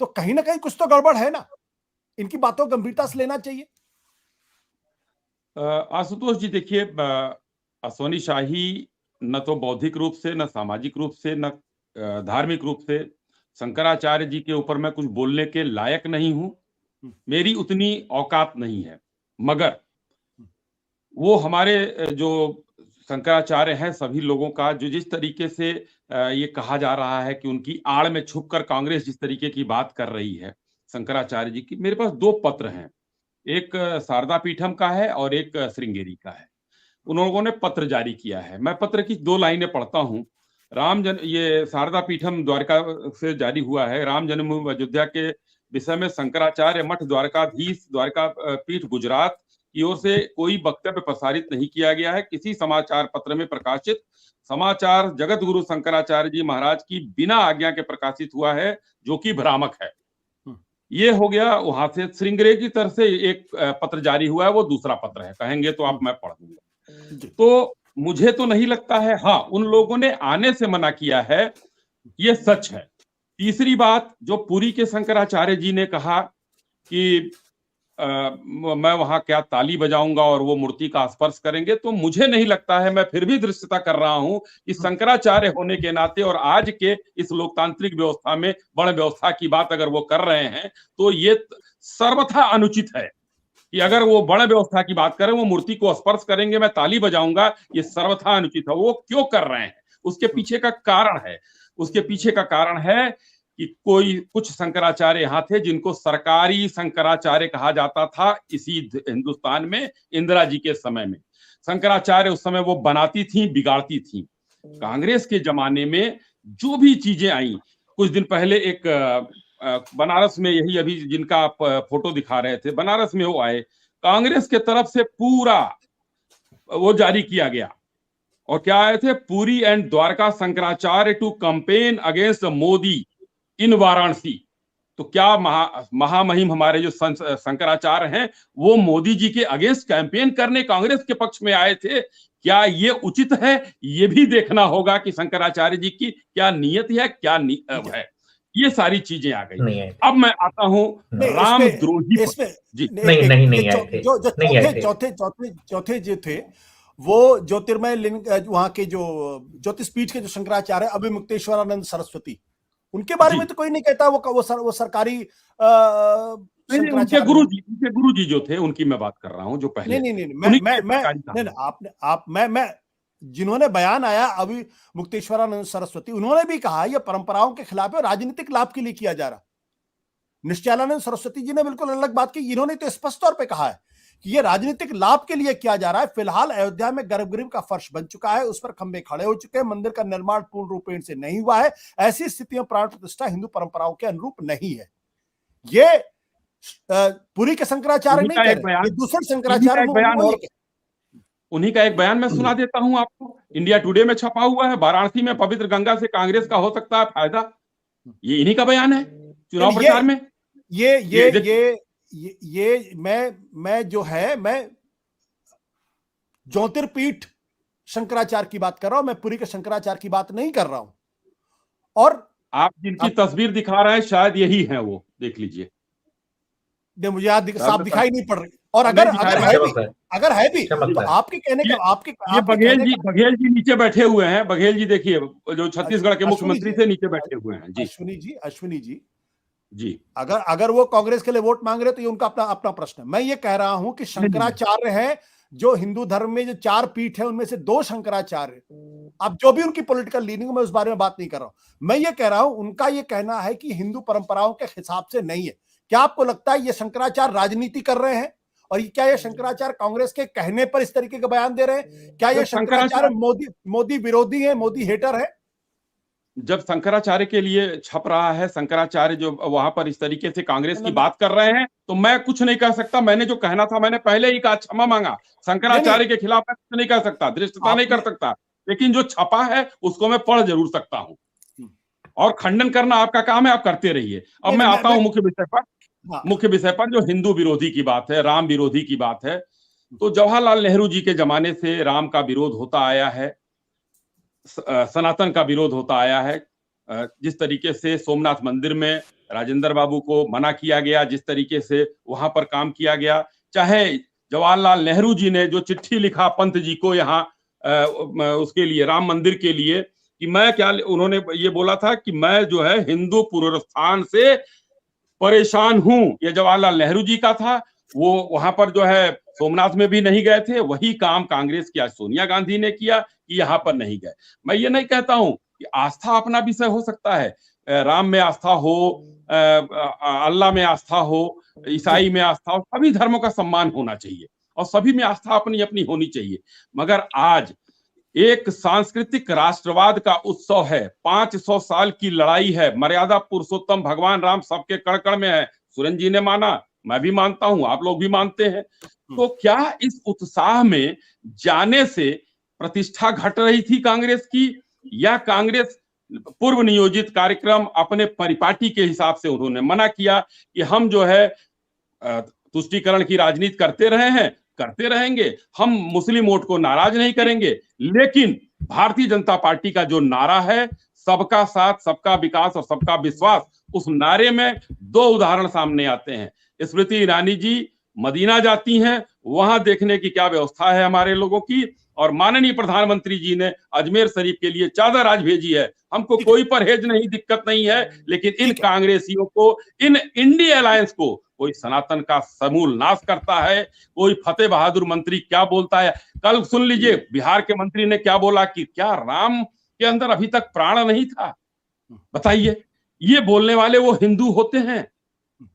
तो कहीं ना कहीं कुछ तो गड़बड़ है ना, इनकी बातों को गंभीरता से लेना चाहिए। आशुतोष जी देखिए, असोनी शाही न तो बौद्धिक रूप से, न सामाजिक रूप से, न धार्मिक रूप से शंकराचार्य जी के ऊपर मैं कुछ बोलने के लायक नहीं हूं, मेरी उतनी औकात नहीं है। मगर वो हमारे जो शंकराचार्य हैं, सभी लोगों का जो जिस तरीके से ये कहा जा रहा है कि उनकी आड़ में छुपकर कांग्रेस जिस तरीके की बात कर रही है शंकराचार्य जी की, मेरे पास 2 पत्र हैं। एक शारदा पीठम का है और एक श्रृंगेरी का है। उन लोगों ने पत्र जारी किया है। मैं पत्र की 2 लाइनें पढ़ता हूँ। ये शारदा पीठम द्वारका से जारी हुआ है। राम जन्मभूमि अयोध्या के विषय में शंकराचार्य मठ द्वारकाधीश द्वारका पीठ गुजरात की ओर से कोई वक्तव्य प्रसारित नहीं किया गया है। किसी समाचार पत्र में प्रकाशित समाचार जगत गुरु शंकराचार्य जी महाराज की बिना आज्ञा के प्रकाशित हुआ है, जो कि भ्रामक है। ये हो गया वहां से। श्रृंगेरी की तरफ से एक पत्र जारी हुआ है, वो दूसरा पत्र है। कहेंगे तो आप मैं पढ़ दूंगा। तो मुझे तो नहीं लगता है, हाँ उन लोगों ने आने से मना किया है, ये सच है। तीसरी बात, जो पुरी के शंकराचार्य जी ने कहा कि मैं वहां क्या ताली बजाऊंगा और वो मूर्ति का स्पर्श करेंगे, तो मुझे नहीं लगता है, मैं फिर भी दृष्टता कर रहा हूं कि शंकराचार्य होने के नाते और आज के इस लोकतांत्रिक व्यवस्था में वर्ण व्यवस्था की बात अगर वो कर रहे हैं, तो ये सर्वथा अनुचित है कि अगर वो वर्ण व्यवस्था की बात करें, वो मूर्ति को स्पर्श करेंगे, मैं ताली बजाऊंगा, ये सर्वथा अनुचित है। वो क्यों कर रहे हैं, उसके पीछे का कारण है। उसके पीछे का कारण है कि कुछ शंकराचार्य यहाँ थे जिनको सरकारी शंकराचार्य कहा जाता था इसी हिंदुस्तान में। इंदिरा जी के समय में शंकराचार्य उस समय वो बनाती थी, बिगाड़ती थी। कांग्रेस के जमाने में जो भी चीजें आई, कुछ दिन पहले एक बनारस में, यही अभी जिनका आप फोटो दिखा रहे थे, बनारस में वो आए, कांग्रेस के तरफ से पूरा वो जारी किया गया। और क्या आए थे, Puri and Dwarka Shankaracharya to campaign against Modi in Varanasi. तो क्या महामहिम हमारे जो शंकराचार्य हैं, वो मोदी जी के अगेंस्ट कैंपेन करने कांग्रेस के पक्ष में आए थे। क्या ये उचित है? ये भी देखना होगा कि शंकराचार्य जी की क्या नियत है, क्या है। ये सारी चीजें आ गई। अब मैं आता हूँ रामद्रोही पर। जी नहीं, चौथे जो थे वो ज्योतिर्मय लिंग, वहां के जो ज्योतिष पीठ के जो शंकराचार्य अभिमुक्तेश्वरानंद सरस्वती, उनके बारे में तो कोई नहीं कहता वो सरकारी उनके गुरु जी जो थे उनकी मैं बात कर रहा हूं, जो पहले मैं जिन्होंने बयान आया अभी मुक्तेश्वरानंद सरस्वती, उन्होंने भी कहा यह परंपराओं के खिलाफ है, राजनीतिक लाभ के लिए किया जा रहा। निश्चलानंद सरस्वती जी ने बिल्कुल अलग बात की, इन्होंने तो स्पष्ट तौर पे कहा है कि ये राजनीतिक लाभ के लिए किया जा रहा है। फिलहाल अयोध्या में गर्भगृह का फर्श बन चुका है, उस पर खंभे खड़े हो चुके हैं, मंदिर का निर्माण पूर्ण रूपेण से नहीं हुआ है। ऐसी स्थिति में प्राण प्रतिष्ठा हिंदू परंपराओं के अनुरूप नहीं है। ये पुरी के शंकराचार्य नहीं कह रहे, ये दूसरे शंकराचार्य। उन्हीं का एक बयान मैं सुना देता हूं आपको, इंडिया टुडे में छपा हुआ है। वाराणसी में पवित्र गंगा से कांग्रेस का हो सकता है फायदा, ये इन्हीं का बयान है चुनाव प्रचार में। ये मैं जो है, मैं ज्योतिर्पीठ शंकराचार्य की बात कर रहा हूं, मैं पुरी के शंकराचार्य की बात नहीं कर रहा हूं। और आप जिनकी तस्वीर दिखा रहे हैं शायद यही है वो, देख लीजिए। मुझे याद साफ दिखाई नहीं पड़ रही। और अगर है भी तो आपके कहने का बघेल जी नीचे बैठे हुए हैं। बघेल जी देखिए, जो छत्तीसगढ़ के मुख्यमंत्री से नीचे बैठे हुए हैं जी। अश्विनी जी अगर वो कांग्रेस के लिए वोट मांग रहे तो ये उनका अपना प्रश्न है। मैं ये कह रहा हूं कि शंकराचार्य है, जो हिंदू धर्म में जो 4 पीठ है उनमें से 2 शंकराचार्य, अब जो भी उनकी पॉलिटिकल लीनिंग, मैं उस बारे में बात नहीं कर रहा हूं। मैं ये कह रहा हूं उनका ये कहना है कि हिंदू परंपराओं के हिसाब से नहीं है। क्या आपको लगता है ये शंकराचार्य राजनीति कर रहे हैं? और क्या ये शंकराचार्य कांग्रेस के कहने पर इस तरीके का बयान दे रहे हैं? क्या ये शंकराचार्य मोदी विरोधी है, मोदी हेटर है? जब शंकराचार्य के लिए छप रहा है, शंकराचार्य जो वहां पर इस तरीके से कांग्रेस की बात कर रहे हैं, तो मैं कुछ नहीं कह सकता। मैंने जो कहना था मैंने पहले ही कहा, क्षमा मांगा। शंकराचार्य के खिलाफ मैं कुछ नहीं कह सकता, दृष्टता नहीं कर सकता, लेकिन जो छपा है उसको मैं पढ़ जरूर सकता हूं। और खंडन करना आपका काम है, आप करते रहिए। अब मैं आता हूं मुख्य विषय पर, जो हिंदू विरोधी की बात है, राम विरोधी की बात है। तो जवाहरलाल नेहरू जी के जमाने से राम का विरोध होता आया है, सनातन का विरोध होता आया है। जिस तरीके से सोमनाथ मंदिर में राजेंद्र बाबू को मना किया गया, जिस तरीके से वहां पर काम किया गया, चाहे जवाहरलाल नेहरू जी ने जो चिट्ठी लिखा पंत जी को यहाँ उसके लिए, राम मंदिर के लिए, कि मैं क्या, उन्होंने ये बोला था कि मैं जो है हिंदू पुनरुत्थान से परेशान हूं, ये जवाहरलाल नेहरू जी का था। वो वहां पर जो है सोमनाथ में भी नहीं गए थे, वही काम कांग्रेस की आज सोनिया गांधी ने किया कि यहाँ पर नहीं गए। मैं ये नहीं कहता हूं कि आस्था अपना विषय हो सकता है, राम में आस्था हो, अल्लाह में आस्था हो, ईसाई में आस्था हो, सभी धर्मों का सम्मान होना चाहिए और सभी में आस्था अपनी अपनी होनी चाहिए। मगर आज एक सांस्कृतिक राष्ट्रवाद का उत्सव है, 500 साल की लड़ाई है, मर्यादा पुरुषोत्तम भगवान राम सबके कण कण में है। सुरेंद्र जी ने माना, मैं भी मानता हूं, आप लोग भी मानते हैं। तो क्या इस उत्साह में जाने से प्रतिष्ठा घट रही थी कांग्रेस की, या कांग्रेस पूर्व नियोजित कार्यक्रम अपने परिपाटी के हिसाब से उन्होंने मना किया कि हम जो है तुष्टीकरण की राजनीति करते रहे हैं, करते रहेंगे, हम मुस्लिम वोट को नाराज नहीं करेंगे, लेकिन भारतीय जनता पार्टी का जो नारा है, सबका साथ, सबका विकास और सबका विश्वास, उस नारे में दो उदाहरण सामने आते हैं। स्मृति ईरानी जी मदीना जाती हैं, वहां देखने की क्या व्यवस्था है हमारे लोगों की, और माननीय प्रधानमंत्री जी ने अजमेर शरीफ के लिए चादर आज भेजी है। हमको कोई परहेज नहीं, दिक्कत नहीं है, लेकिन इन कांग्रेसियों को, इन इंडिया अलायंस को कोई सनातन का समूल नाश करता है। कोई फतेह बहादुर मंत्री क्या बोलता है, कल सुन लीजिए बिहार के मंत्री ने क्या बोला कि क्या राम के अंदर अभी तक प्राण नहीं था। बताइए, ये बोलने वाले वो हिंदू होते हैं?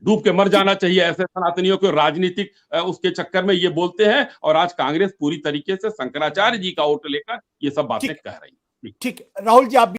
डूब के मर जाना चाहिए ऐसे सनातनियों को, राजनीतिक उसके चक्कर में ये बोलते हैं। और आज कांग्रेस पूरी तरीके से शंकराचार्य जी का वोट लेकर ये सब बातें कह रही है। ठीक, राहुल जी आप